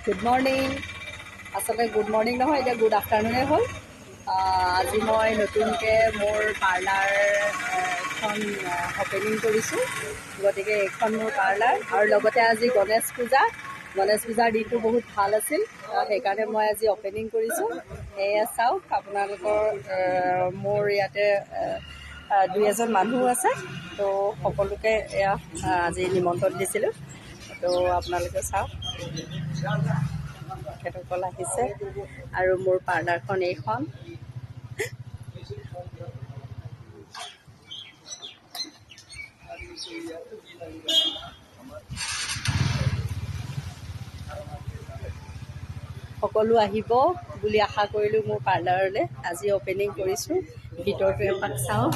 Good morning. আচলতে good morning নহয়, এতিয়া গুড আফটাৰনুনে হ'ল। আজি মই নতুনকৈ মোৰ পাৰ্লাৰ এখন অপেনিং কৰিছোঁ। গতিকে এইখন মোৰ পাৰ্লাৰ, আৰু লগতে আজি গণেশ পূজাৰ দিনটো বহুত ভাল আছিল। সেইকাৰণে মই আজি অপেনিং কৰিছোঁ। এয়া চাওক, আপোনালোকৰ মোৰ ইয়াতে দুই এজন মানুহ আছে, তো সকলোকে এয়া আজি নিমন্ত্ৰণ দিছিলোঁ। তো আপোনালোকে চাওক, তেখেতসকল আহিছে আৰু মোৰ পাৰ্লাৰখন এইখন। সকলো আহিব বুলি আশা কৰিলোঁ মোৰ পাৰ্লাৰলৈ। আজি অপেনিং কৰিছোঁ। ভিতৰটো এপাক চাওক।